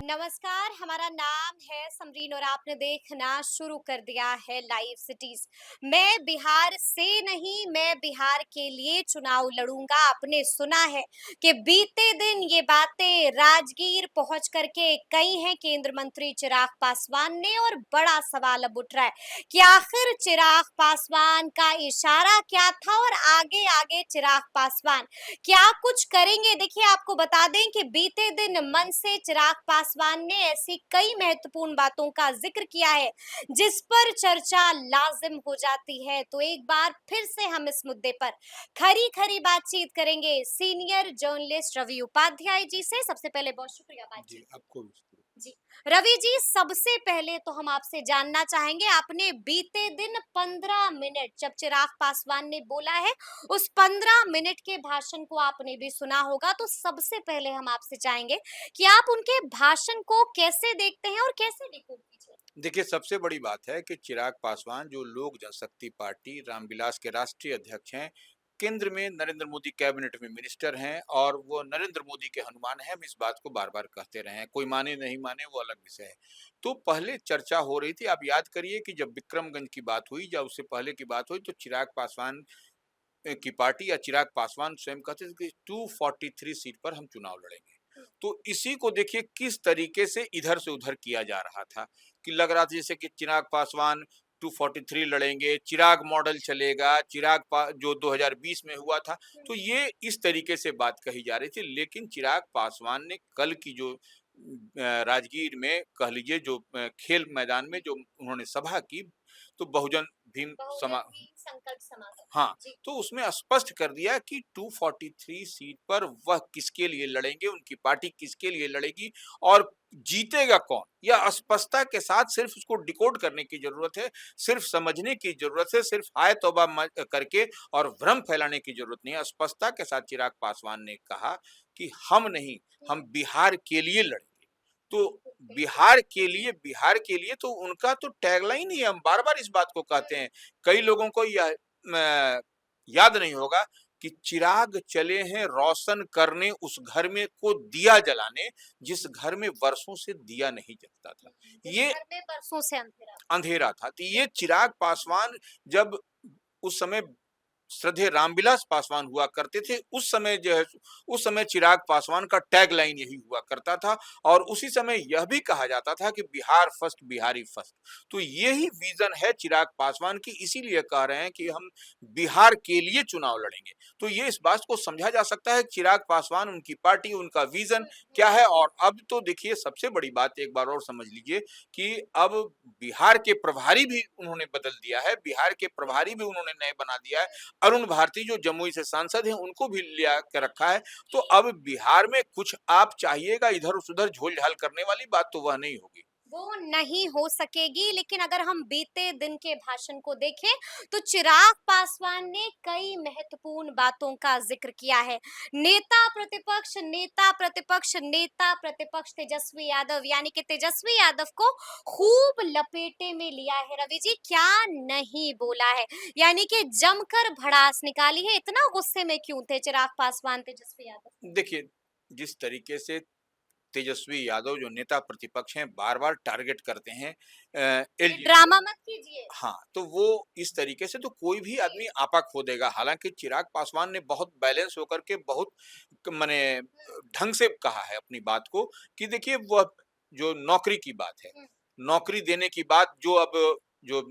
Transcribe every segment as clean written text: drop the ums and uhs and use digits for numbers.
नमस्कार, हमारा नाम है समरीन और आपने देखना शुरू कर दिया है लाइव सिटीज। मैं बिहार से नहीं, मैं बिहार के लिए चुनाव लड़ूंगा। आपने सुना है कि बीते दिन ये बातें राजगीर पहुंच करके कही हैं केंद्र मंत्री चिराग पासवान ने, और बड़ा सवाल अब उठ रहा है कि आखिर चिराग पासवान का इशारा क्या था और आगे आगे चिराग पासवान क्या कुछ करेंगे। देखिए, आपको बता दें कि बीते दिन मन से चिराग पासवान ने ऐसी कई महत्वपूर्ण बातों का जिक्र किया है जिस पर चर्चा लाजिम हो जाती है। तो एक बार फिर से हम इस मुद्दे पर खरी खरी बातचीत करेंगे सीनियर जर्नलिस्ट रवि उपाध्याय जी से। सबसे पहले बहुत शुक्रिया जी, बातचीत के आपको भी। जी। रवि जी, सबसे पहले तो हम आपसे जानना चाहेंगे, आपने बीते दिन 15 मिनट जब चिराग पासवान ने बोला है, उस 15 मिनट के भाषण को आपने भी सुना होगा। तो सबसे पहले हम आपसे चाहेंगे कि आप उनके भाषण को कैसे देखते हैं और कैसे डिकोड कीजिए। देखिए, सबसे बड़ी बात है कि चिराग पासवान जो लोक जनशक्ति पार्टी रामविलास के राष्ट्रीय अध्यक्ष हैं, केंद्र में नरेंद्र मोदी कैबिनेट में मिनिस्टर हैं और वो नरेंद्र मोदी के हनुमान हैं। हम इस बात को बार-बार कहते रहे हैं, कोई माने नहीं माने वो अलग विषय है। तो पहले चर्चा हो रही थी, आप याद करिए कि जब विक्रमगंज की बात हुई या उससे पहले की बात हुई तो चिराग पासवान की पार्टी या चिराग पासवान स्वयं कहते थे कि 243 सीट पर हम चुनाव लड़ेंगे। तो इसी को देखिए किस तरीके से इधर से उधर किया जा रहा था कि लग रहा था जैसे कि चिराग पासवान 243 लड़ेंगे, चिराग मॉडल चलेगा, जो 2020 में हुआ था। तो ये इस तरीके से बात कही जा रही थी, लेकिन चिराग पासवान ने कल की जो राजगीर में कह लीजिए जो खेल मैदान में जो उन्होंने सभा की, तो बहुजन भीम बहुजन समा भीम संकल्प समागम। हाँ, जी। तो उसमें स्पष्ट कर दिया कि 243 सीट पर वह किसके लिए लड़ेंगे, उनकी पार्टी किसके लिए लड़ेगी और जीतेगा कौन? यह स्पष्टता के साथ सिर्फ उसको डिकोड करने की ज़रूरत है, सिर्फ समझने की ज़रूरत है, सिर्फ हाय तौबा करके और भ्रम फैलाने की ज़रूरत नहीं है। स्पष्टता के साथ चिराग पासवान ने कहा कि हम नहीं, हम बिहार के लिए लड़ेंगे। तो बिल्कुल बिल्कुल। बिहार के लिए तो उनका तो टैगलाइन ही है, हम बार-बार इस बात को कहते हैं। कई लोगों को यह याद नहीं होगा कि चिराग चले हैं रोशन करने उस घर में को दिया जलाने जिस घर में वर्षों से दिया नहीं जलता था। जिस ये घर में बरसों से अंधेरा। अंधेरा था। तो ये चिराग पासवान जब उस समय श्रद्धेय रामविलास पासवान हुआ करते थे, उस समय चिराग पासवान का टैगलाइन यही हुआ करता था और उसी समय यह भी कहा जाता था कि बिहार फर्स्ट बिहारी फर्स्ट। तो यही विजन है चिराग पासवान की, इसीलिए कह रहे हैं कि हम बिहार के लिए चुनाव लड़ेंगे। तो ये इस बात को समझा जा सकता है कि चिराग पासवान, उनकी पार्टी, उनका विजन क्या है। और अब तो देखिए सबसे बड़ी बात एक बार और समझ लीजिए कि अब बिहार के प्रभारी भी उन्होंने बदल दिया है, बिहार के प्रभारी भी उन्होंने नए बना दिया है। अरुण भारती जो जमुई से सांसद हैं उनको भी लिया के रखा है। तो अब बिहार में कुछ आप चाहिएगा इधर-उधर झोल-झाल करने वाली बात तो वह नहीं होगी। वो नहीं हो सकेगी। लेकिन अगर हम बीते दिन के भाषण को देखें तो चिराग पासवान ने कई महत्वपूर्ण बातों का जिक्र किया है। नेता प्रतिपक्ष, नेता प्रतिपक्ष, नेता प्रतिपक्ष तेजस्वी यादव, यानी कि तेजस्वी यादव को खूब लपेटे में लिया है। रवि जी, क्या नहीं बोला है, यानी कि जमकर भड़ास निकाली है। इतना गुस्से में क्यों थे चिराग पासवान तेजस्वी यादव? देखिए, जिस तरीके से तेजस्वी यादव जो नेता प्रतिपक्ष हैं बार-बार टारगेट करते हैं ये एलजी ड्रामा मत कीजिए। हाँ, तो वो इस तरीके से तो कोई भी आदमी आपा खो देगा। हालाँकि चिराग पासवान ने बहुत बैलेंस होकर के बहुत माने ढंग से कहा है अपनी बात को कि देखिए वह जो नौकरी की बात है, हम्म, नौकरी देने की बात जो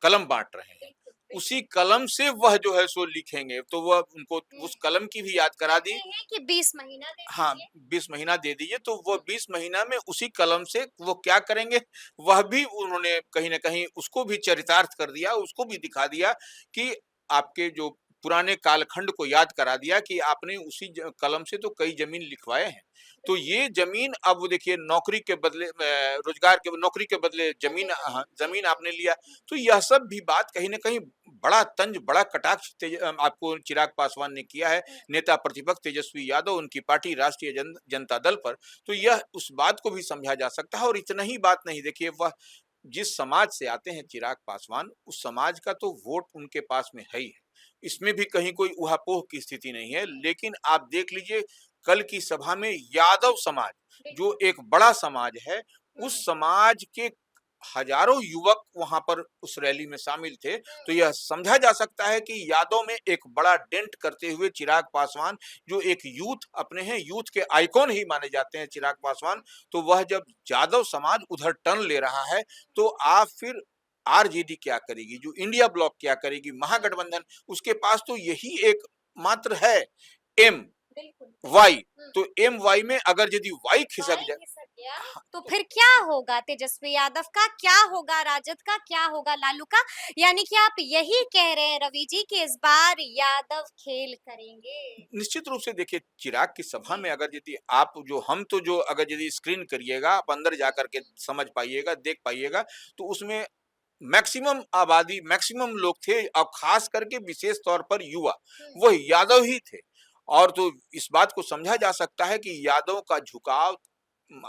कलम बाँट रहे हैं, बिल्कुल उसी बिल्कुल। कलम से वह जो है सो लिखेंगे। तो वह उनको हम्म, उस कलम की भी याद करा कहते दी। हैं कि 20 महीना दे हाँ, दीजिए। 20 महीना दे दीजिए, तो वो हुँ, 20 महीना में उसी कलम से वो क्या करेंगे, वह भी उन्होंने कहीं न कहीं उसको भी चरितार्थ कर दिया, उसको भी दिखा दिया कि आपके जो पुराने कालखंड को याद करा दिया कि आपने उसी कलम से तो कई जमीन लिखवाए हैं। तो बिल्कुल, ये जमीन अब वो देखिए नौकरी के बदले रोजगार के नौकरी के बदले बदले ज़मीन। जी, जमीन जी। आपने लिया। तो यह सब भी बात कहीं न कहीं बड़ा तंज, बड़ा कटाक्ष आपको चिराग पासवान ने किया है। हुँ, नेता प्रतिपक्ष तेजस्वी यादव, उनकी पार्टी राष्ट्रीय जनता दल पर, तो यह उस बात को भी समझा जा सकता है। और इतना ही बात नहीं, देखिए वह जिस समाज से आते हैं चिराग पासवान, उस समाज का तो वोट उनके पास में है ही है। इसमें भी कहीं कोई ऊहापोह की स्थिति नहीं है। लेकिन आप देख लीजिए कल की सभा में यादव समाज, जो बिल्कुल। एक बड़ा समाज है, हुँ, उस समाज के हजारों युवक वहां पर उस रैली में शामिल थे। तो हुँ। यह समझा जा सकता है कि यादव में एक बड़ा डेंट करते हुए चिराग पासवान, जो एक यूथ अपने हैं, यूथ के आइकॉन ही माने जाते हैं चिराग पासवान, तो वह जब यादव समाज उधर टर्न ले रहा है, तो आप फिर आरजेडी क्या करेगी, जो इंडिया ब्लॉक क्या करेगी, महागठबंधन, उसके पास तो यही एक मात्र है, एम बिल्कुल, वाई। बिल्कुल। हुँ। तो एम वाई में अगर यदि वाई खिसक वाई जाए, खिसक गया, हाँ, तो फिर क्या होगा तेजस्वी यादव का? क्या होगा राजद का? क्या होगा लालू का? यानी कि आप यही कह रहे हैं रवि जी कि इस बार यादव खेल करेंगे। निश्चित रूप से देखिए चिराग की सभा जी। में अगर यदि आप जो हम तो जो अगर यदि स्क्रीन करिएगा, आप अंदर जाकर के समझ पाइएगा, देख पाइएगा, तो उसमें मैक्सिमम आबादी, मैक्सिमम लोग थे और खास करके विशेष तौर पर युवा, हुँ, वह यादव ही थे। और तो इस बात को समझा जा सकता है कि यादव का झुकाव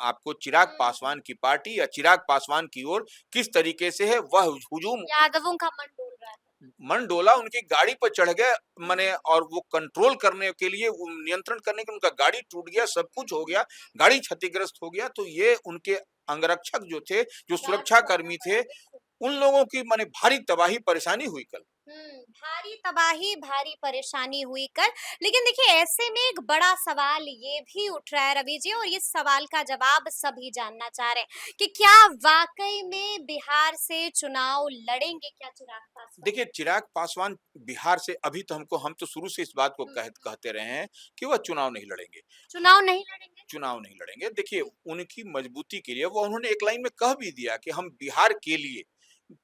आपको चिराग हुँ। पासवान की पार्टी या चिराग पासवान की ओर किस तरीके से है, वह हुजूम यादवों का मन डोल रहा है। मन डोला, उनकी गाड़ी पर चढ़ गए मने, हुँ, और वो कंट्रोल करने के लिए, वो नियंत्रण करने के, उनका गाड़ी टूट गया, सब कुछ हो गया, गाड़ी क्षतिग्रस्त हो गया। तो ये उनके अंगरक्षक जो थे, जो राज सुरक्षा खोलना कर्मी पड़ा, थे, बिल्कुल। उन लोगों की माने भारी तबाही परेशानी हुई कल। भारी तबाही, भारी परेशानी हुई कल। लेकिन देखिए ऐसे में एक बड़ा सवाल ये भी उठ रहा है रवि जी, और इस सवाल का जवाब सभी जानना चाह रहे हैं कि क्या वाक़ई में बिहार से चुनाव लड़ेंगे क्या चिराग पासवान? देखिए चिराग पासवान बिहार से, अभी तो हम तो शुरू से इस बात को हुँ, कहते रहे हैं कि वह चुनाव नहीं लड़ेंगे। हाँ, चुनाव नहीं लड़ेंगे? चुनाव नहीं लड़ेंगे। देखिए हुँ, उनकी मजबूती के लिए वो, उन्होंने एक लाइन में कह भी दिया कि हम बिहार के लिए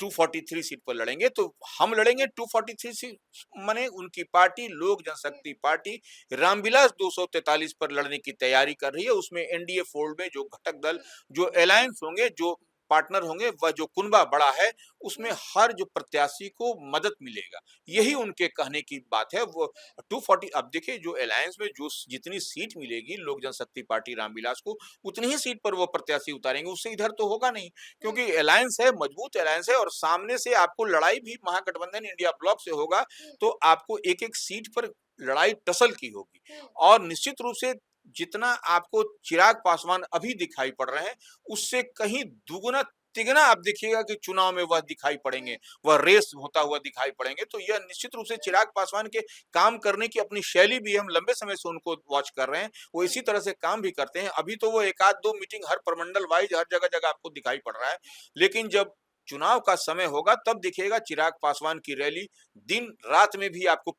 243 सीट पर लड़ेंगे। तो हम लड़ेंगे 243 सीट, माने उनकी पार्टी लोक हुँ, जनशक्ति पार्टी रामविलास 243 पर लड़ने की तैयारी कर रही है। उसमें एनडीए फोल्ड में जो घटक दल, हुँ, जो अलायंस होंगे, जो पार्टनर होंगे, वह जो कुनबा बड़ा है, उसमें हुँ, हर जो प्रत्याशी को मदद मिलेगा। यही बिल्कुल। उनके कहने की बात है। वो 240, अब देखिए जो अलायंस में जो जितनी सीट मिलेगी लोक जनशक्ति पार्टी रामविलास को, उतनी ही सीट पर वो प्रत्याशी उतारेंगे, उससे इधर तो होगा नहीं। हुँ, क्योंकि अलायंस है, मजबूत अलायंस है, और सामने से आपको लड़ाई भी महागठबंधन इंडिया ब्लॉक से होगा। हुँ, तो आपको एक एक सीट पर लड़ाई टसल की होगी। हुँ, और निश्चित रूप से जितना आपको चिराग पासवान अभी दिखाई पड़ रहे हैं, उससे कहीं दुगुना तिगना आप देखिएगा कि चुनाव में वह दिखाई हुँ, पड़ेंगे, वह रेस होता हुआ दिखाई पड़ेंगे। तो यह निश्चित रूप से हुँ, चिराग पासवान के काम करने की अपनी शैली भी है, हम लंबे समय से उनको वॉच कर रहे हैं, वो हुँ, इसी तरह से काम भी करते हैं। अभी तो वो एक आध दो मीटिंग हर प्रमंडल वाइज हर जगह-जगह आपको दिखाई पड़ रहा है। लेकिन जब चुनाव का समय होगा तब दिखेगा चिराग पासवान की रैली, दिन-रात में भी आपको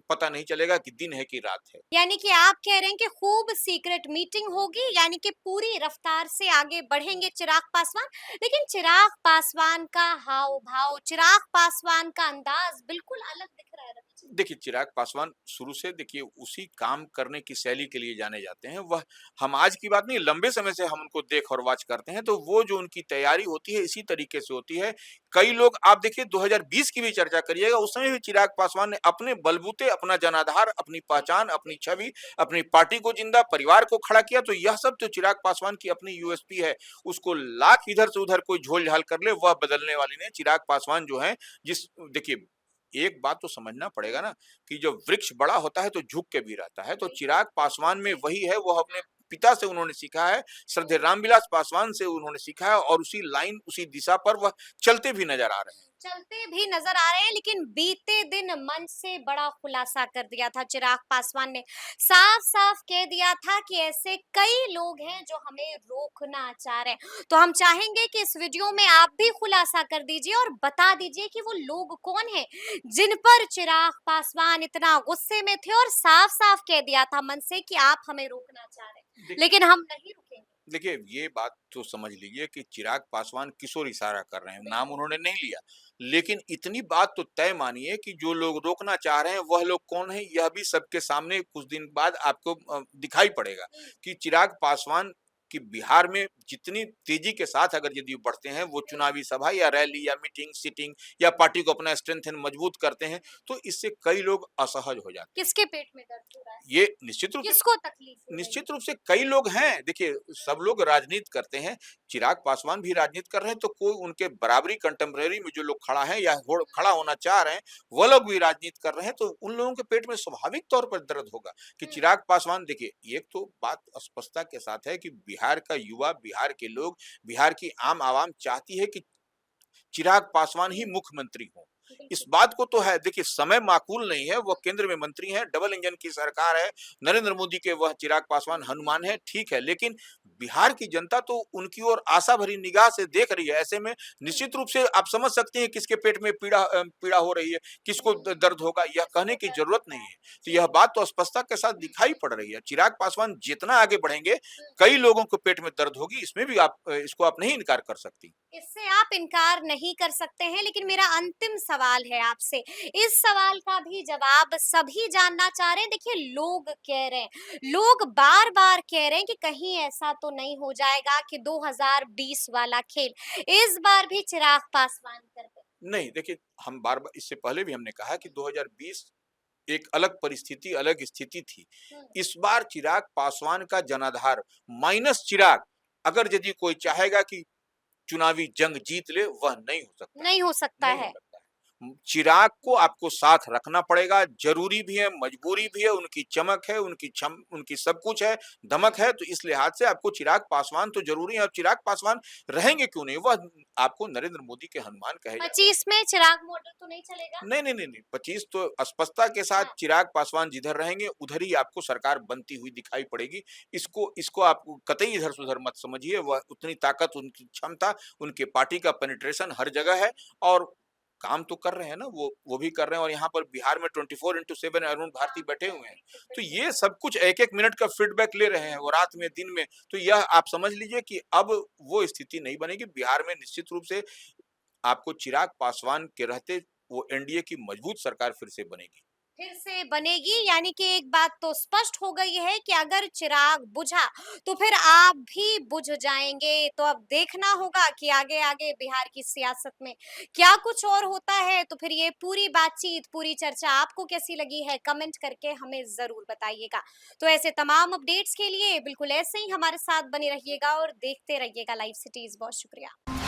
पता नहीं चलेगा कि दिन है कि रात है। यानी कि आप कह रहे हैं कि खूब सीक्रेट मीटिंग होगी, यानी कि पूरी रफ्तार से आगे बढ़ेंगे चिराग पासवान। लेकिन चिराग पासवान का हाव-भाव, चिराग पासवान का अंदाज बिल्कुल अलग दिख रहा है रवि जी। देखिए चिराग पासवान शुरू से देखिए उसी काम करने की शैली के लिए जाने जाते हैं। वह, हम आज की बात नहीं, लंबे समय से हम उनको देख और वॉच करते हैं, तो वो जो उनकी तैयारी होती है इसी तरीके से होती है। कई लोग, आप देखिए 2020 की भी चर्चा करिएगा, उस समय भी चिराग पासवान ने अपने बलबूते अपना जनाधार, अपनी पहचान, बिल्कुल, अपनी बिल्कुल, छवि, बिल्कुल। अपनी पार्टी को जिंदा, परिवार को खड़ा किया। तो यह सब तो चिराग पासवान की अपनी यूएसपी है। उसको लाख इधर से उधर कोई झोल झाल कर ले, वह बदलने वाली नहीं। चिराग पासवान जो है, जिस देखिए एक बात तो समझना हुँ, पड़ेगा ना, कि जब वृक्ष बड़ा होता है तो झुक के भी रहता है। तो बिल्कुल, चिराग बिल्कुल पासवान में सही। वही है, वो अपने पिता से उन्होंने सीखा है, श्रद्धेय हुँ। रामविलास पासवान से उन्होंने सीखा है, और उसी लाइन, उसी दिशा पर वह चलते भी नजर आ रहे हैं। चलते भी नजर आ रहे हैं, लेकिन बीते दिन मंच से बड़ा खुलासा कर दिया था चिराग पासवान ने। साफ-साफ कह दिया था कि ऐसे कई लोग हैं जो हमें रोकना चाह रहे हैं। तो हम चाहेंगे कि इस वीडियो में आप भी खुलासा कर दीजिए और बता दीजिए कि वो लोग कौन हैं, जिन पर चिराग पासवान इतना गुस्से में थे और साफ-साफ कह दिया था मन से कि आप हमें रोकना चाह रहे हैं, देखिए लेकिन हम नहीं रुकेंगे। देखिए ये बात तो समझ लीजिए कि चिराग पासवान किस ओर इशारा कर रहे हैं, नाम बिल्कुल। उन्होंने नहीं लिया। लेकिन इतनी बात तो तय मानिए कि जो लोग रोकना चाह रहे हैं वह लोग कौन है, यह भी सबके सामने कुछ दिन बाद आपको दिखाई पड़ेगा हुँ, कि चिराग पासवान कि बिहार में जितनी तेजी के साथ अगर जदयू बढ़ते हैं, वो चुनावी सभा या रैली या मीटिंग, सिटिंग या पार्टी को अपना स्ट्रेंथन मजबूत करते हैं, तो इससे कई लोग असहज हो जाते हैं। किसके पेट में दर्द हो रहा है? ये निश्चित रूप से किसको तकलीफ हो रही है? निश्चित रूप से कई लोग हैं। देखिए, सब लोग राजनीति करते हैं, चिराग पासवान भी राजनीति कर रहे हैं, तो कोई उनके बराबरी कंटेम्परेरी में जो लोग खड़ा है या खड़ा होना चाह रहे हैं, वो लोग भी राजनीति कर रहे हैं, तो उन लोगों के पेट में स्वाभाविक तौर पर दर्द होगा कि हुँ, चिराग पासवान, देखिए, एक तो बात स्पष्टता के साथ है कि बिहार का युवा, बिहार के लोग, बिहार की आम आवाम चाहती है कि चिराग पासवान ही मुख्यमंत्री हों। इस बिल्कुल। बात को तो है, देखिए, समय माकूल नहीं है, वो केंद्र में मंत्री हैं, डबल इंजन की सरकार है, नरेंद्र मोदी के वह चिराग पासवान हनुमान है, ठीक है, लेकिन बिहार की जनता तो उनकी ओर आशा भरी निगाह से देख रही है। ऐसे में हुँ, निश्चित रूप से आप समझ सकते हैं किसके पेट में पीड़ा हो रही है, किसको हुँ। दर्द होगा, यह कहने किसको की दर्द जरूरत होता नहीं है? है। तो जी। यह बात तो स्पष्टता के साथ दिखाई पड़ रही है। चिराग पासवान जितना आगे बढ़ेंगे, हुँ। कई लोगों को पेट में दर्द होगी, इसमें भी आप इसको आप नहीं इनकार कर सकती। इससे आप इनकार नहीं कर सकते हैं, लेकिन मेरा अंतिम सवाल है आपसे। इस सवाल का भी जवाब सभी जानना चाह रहे हैं। देखिए, लोग कह रहे हैं, लोग बार-बार कह रहे हैं कि कहीं ऐसा तो नहीं हो जाएगा कि 2020 वाला खेल इस बार भी चिराग पासवान कर दें। नहीं, देखिए, हम बार-बार इससे पहले भी हमने कहा कि 2020 एक अलग परिस्थिति, अलग स्थिति थी। हुँ, इस बार चिराग पासवान का जनाधार माइनस चिराग, अगर यदि कोई चाहेगा कि चुनावी जंग जीत ले, वह नहीं हो सकता है, नहीं हो सकता नहीं हो है। सकता है। चिराग को आपको साथ रखना पड़ेगा, ज़रूरी भी है, मजबूरी भी है, उनकी चमक है, उनकी सब कुछ है, धमक है, तो इस लिहाज से आपको चिराग पासवान तो ज़रूरी है, और चिराग पासवान रहेंगे क्यों नहीं? वह आपको नरेंद्र मोदी के हनुमान कहे जाते हैं। 25 में चिराग मॉडल तो नहीं चलेगा? नहीं, नहीं, नहीं, नहीं, 25 तो स्पष्टता के साथ हाँ। चिराग पासवान जिधर रहेंगे, उधर ही आपको सरकार बनती हुई दिखाई पड़ेगी। इसको इसको आप कतई इधर-से उधर मत समझिए, वह उतनी ताकत, उनकी क्षमता, उनके पार्टी का पेनिट्रेशन हर जगह है, और काम तो कर रहे हैं ना, वो भी कर रहे हैं, और यहाँ पर बिहार में 24/7 अरुण हाँ, भारती बैठे हाँ, हुए हैं। बिल्कुल, तो बिल्कुल। ये सब कुछ एक-एक मिनट का फीडबैक ले रहे हैं, वो रात में, दिन में। तो यह आप समझ लीजिए कि अब वो स्थिति नहीं बनेगी। बिहार में निश्चित रूप से आपको चिराग पासवान के रहते वो एनडीए की मजबूत सरकार फिर से बनेगी। फिर से बनेगी, यानी कि एक बात तो स्पष्ट हो गई है कि अगर चिराग बुझा तो फिर आप भी बुझ जाएंगे। तो अब देखना होगा कि आगे आगे बिहार की सियासत में क्या कुछ और होता है। तो फिर ये पूरी बातचीत, पूरी चर्चा आपको कैसी लगी है, कमेंट करके हमें जरूर बताइएगा। तो ऐसे तमाम अपडेट्स के लिए बिल्कुल ऐसे ही हमारे साथ बने रहिएगा और देखते रहिएगा लाइव सिटीज। बहुत शुक्रिया।